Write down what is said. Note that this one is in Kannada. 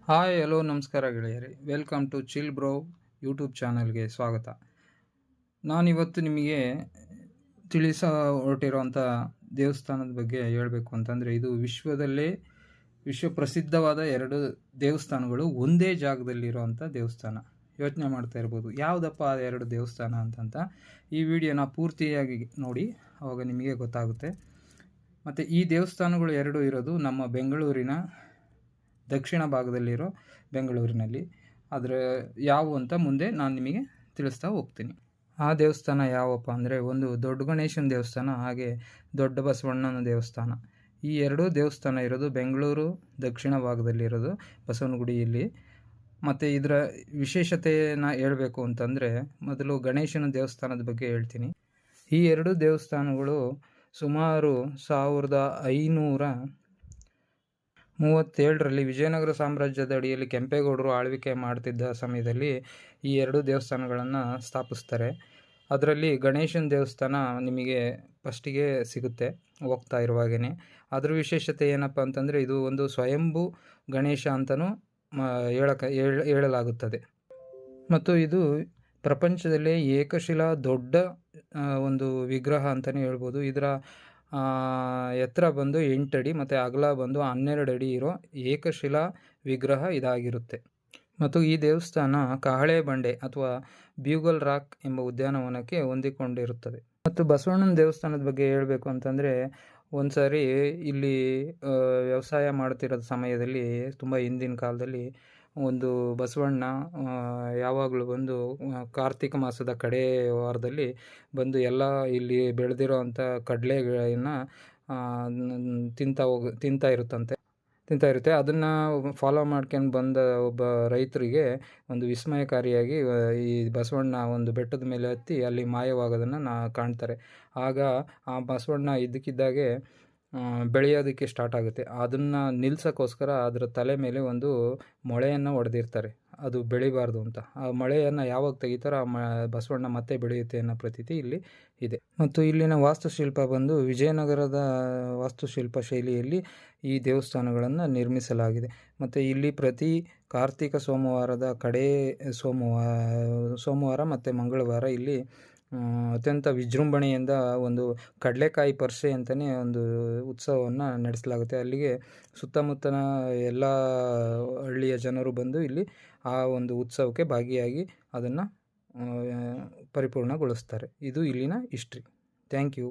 ಹಾಯ್ ಹಲೋ ನಮಸ್ಕಾರ ಗೆಳೆಯರಿ. Welcome to chill bro YouTube ಚಾನಲ್ಗೆ ಸ್ವಾಗತ. ನಾನಿವತ್ತು ನಿಮಗೆ ಹೊರಟಿರೋಂಥ ದೇವಸ್ಥಾನದ ಬಗ್ಗೆ ಹೇಳಬೇಕು ಅಂತಂದರೆ, ಇದು ವಿಶ್ವದಲ್ಲೇ ವಿಶ್ವಪ್ರಸಿದ್ಧವಾದ 2 ದೇವಸ್ಥಾನಗಳು ಒಂದೇ ಜಾಗದಲ್ಲಿರುವಂಥ ದೇವಸ್ಥಾನ. ಯೋಚನೆ ಮಾಡ್ತಾ ಇರ್ಬೋದು, ಯಾವುದಪ್ಪ ಆ 2 ದೇವಸ್ಥಾನ ಅಂತಂತ. ಈ ವಿಡಿಯೋನ ಪೂರ್ತಿಯಾಗಿ ನೋಡಿ, ಆವಾಗ ನಿಮಗೆ ಗೊತ್ತಾಗುತ್ತೆ. ಮತ್ತು ಈ ದೇವಸ್ಥಾನಗಳು 2 ಇರೋದು ನಮ್ಮ ಬೆಂಗಳೂರಿನ ದಕ್ಷಿಣ ಭಾಗದಲ್ಲಿರೋ ಬೆಂಗಳೂರಿನಲ್ಲಿ. ಆದರೆ ಯಾವುವು ಅಂತ ಮುಂದೆ ನಾನು ನಿಮಗೆ ತಿಳಿಸ್ತಾ ಹೋಗ್ತೀನಿ. ಆ ದೇವಸ್ಥಾನ ಯಾವಪ್ಪ ಅಂದರೆ, ಒಂದು ದೊಡ್ಡ ಗಣೇಶನ ದೇವಸ್ಥಾನ, ಹಾಗೆ ದೊಡ್ಡ ಬಸವಣ್ಣನ ದೇವಸ್ಥಾನ. ಈ 2 ದೇವಸ್ಥಾನ ಇರೋದು ಬೆಂಗಳೂರು ದಕ್ಷಿಣ ಭಾಗದಲ್ಲಿರೋದು ಬಸವನಗುಡಿಯಲ್ಲಿ. ಮತ್ತು ಇದರ ವಿಶೇಷತೆಯನ್ನು ಹೇಳಬೇಕು ಅಂತಂದರೆ, ಮೊದಲು ಗಣೇಶನ ದೇವಸ್ಥಾನದ ಬಗ್ಗೆ ಹೇಳ್ತೀನಿ. ಈ 2 ದೇವಸ್ಥಾನಗಳು ಸುಮಾರು 1537ರಲ್ಲಿ ವಿಜಯನಗರ ಸಾಮ್ರಾಜ್ಯದ ಅಡಿಯಲ್ಲಿ ಕೆಂಪೇಗೌಡರು ಆಳ್ವಿಕೆ ಮಾಡ್ತಿದ್ದ ಸಮಯದಲ್ಲಿ ಈ 2 ದೇವಸ್ಥಾನಗಳನ್ನು ಸ್ಥಾಪಿಸ್ತಾರೆ. ಅದರಲ್ಲಿ ಗಣೇಶನ ದೇವಸ್ಥಾನ ನಿಮಗೆ ಫಸ್ಟಿಗೆ ಸಿಗುತ್ತೆ ಹೋಗ್ತಾ ಇರುವಾಗೇ. ಅದರ ವಿಶೇಷತೆ ಏನಪ್ಪ ಅಂತಂದರೆ, ಇದು ಒಂದು ಸ್ವಯಂಭೂ ಗಣೇಶ ಅಂತಲೂ ಹೇಳಲಾಗುತ್ತದೆ. ಮತ್ತು ಇದು ಪ್ರಪಂಚದಲ್ಲೇ ಏಕಶಿಲಾ ದೊಡ್ಡ ಒಂದು ವಿಗ್ರಹ ಅಂತಲೇ ಹೇಳ್ಬೋದು. ಇದರ ಎತ್ತರ ಬಂದು 8 ಅಡಿ ಮತ್ತು ಅಗಲ ಬಂದು 12 ಅಡಿ ಇರೋ ಏಕಶಿಲಾ ವಿಗ್ರಹ ಇದಾಗಿರುತ್ತೆ. ಮತ್ತು ಈ ದೇವಸ್ಥಾನ ಕಹಳೆ ಬಂಡೆ ಅಥವಾ ಬ್ಯೂಗಲ್ ರಾಕ್ ಎಂಬ ಉದ್ಯಾನವನಕ್ಕೆ ಹೊಂದಿಕೊಂಡಿರುತ್ತದೆ. ಮತ್ತು ಬಸವಣ್ಣನ ದೇವಸ್ಥಾನದ ಬಗ್ಗೆ ಹೇಳಬೇಕು ಅಂತಂದರೆ, ಒಂದು ಸಾರಿ ಇಲ್ಲಿ ವ್ಯವಸಾಯ ಮಾಡ್ತಿರೋದು ಸಮಯದಲ್ಲಿ, ತುಂಬ ಹಿಂದಿನ ಕಾಲದಲ್ಲಿ, ಒಂದು ಬಸವಣ್ಣ ಯಾವಾಗಲೂ ಬಂದು ಕಾರ್ತಿಕ ಮಾಸದ ಕಡೆ ವಾರದಲ್ಲಿ ಬಂದು ಎಲ್ಲ ಇಲ್ಲಿ ಬೆಳೆದಿರೋ ಅಂಥ ಕಡಲೆಗಳನ್ನು ತಿಂತಾ ಇರುತ್ತೆ. ಅದನ್ನು ಫಾಲೋ ಮಾಡ್ಕೊಂಡು ಬಂದ ಒಬ್ಬ ರೈತರಿಗೆ ಒಂದು ವಿಸ್ಮಯಕಾರಿಯಾಗಿ ಈ ಬಸವಣ್ಣ ಒಂದು ಬೆಟ್ಟದ ಮೇಲೆ ಹತ್ತಿ ಅಲ್ಲಿ ಮಾಯವಾಗೋದನ್ನು ಕಾಣ್ತಾರೆ. ಆಗ ಆ ಬಸವಣ್ಣ ಇದ್ದಕ್ಕಿದ್ದಾಗೆ ಬೆಳೆಯೋದಕ್ಕೆ ಸ್ಟಾರ್ಟ್ ಆಗುತ್ತೆ. ಅದನ್ನು ನಿಲ್ಸೋಕ್ಕೋಸ್ಕರ ಅದರ ತಲೆ ಮೇಲೆ ಒಂದು ಮೊಳೆಯನ್ನು ಹೊಡೆದಿರ್ತಾರೆ, ಅದು ಬೆಳಿಬಾರ್ದು ಅಂತ. ಆ ಮೊಳೆಯನ್ನು ಯಾವಾಗ ತೆಗಿತಾರೋ ಬಸವಣ್ಣ ಮತ್ತೆ ಬೆಳೆಯುತ್ತೆ ಅನ್ನೋ ಪ್ರತೀತಿ ಇಲ್ಲಿ ಇದೆ. ಮತ್ತು ಇಲ್ಲಿನ ವಾಸ್ತುಶಿಲ್ಪ ಬಂದು ವಿಜಯನಗರದ ವಾಸ್ತುಶಿಲ್ಪ ಶೈಲಿಯಲ್ಲಿ ಈ ದೇವಸ್ಥಾನಗಳನ್ನು ನಿರ್ಮಿಸಲಾಗಿದೆ. ಮತ್ತು ಇಲ್ಲಿ ಪ್ರತಿ ಕಾರ್ತಿಕ ಸೋಮವಾರದ ಕಡೆ ಸೋಮವಾರ ಮತ್ತು ಮಂಗಳವಾರ ಇಲ್ಲಿ ಅತ್ಯಂತ ವಿಜೃಂಭಣೆಯಿಂದ ಒಂದು ಕಡಲೆಕಾಯಿ ಪರಿಷೆ ಅಂತಲೇ ಒಂದು ಉತ್ಸವವನ್ನು ನಡೆಸಲಾಗುತ್ತೆ. ಅಲ್ಲಿಗೆ ಸುತ್ತಮುತ್ತಲ ಎಲ್ಲ ಹಳ್ಳಿಯ ಜನರು ಬಂದು ಇಲ್ಲಿ ಆ ಒಂದು ಉತ್ಸವಕ್ಕೆ ಭಾಗಿಯಾಗಿ ಅದನ್ನು ಪರಿಪೂರ್ಣಗೊಳಿಸ್ತಾರೆ. ಇದು ಇಲ್ಲಿನ ಹಿಸ್ಟ್ರಿ. Thank you.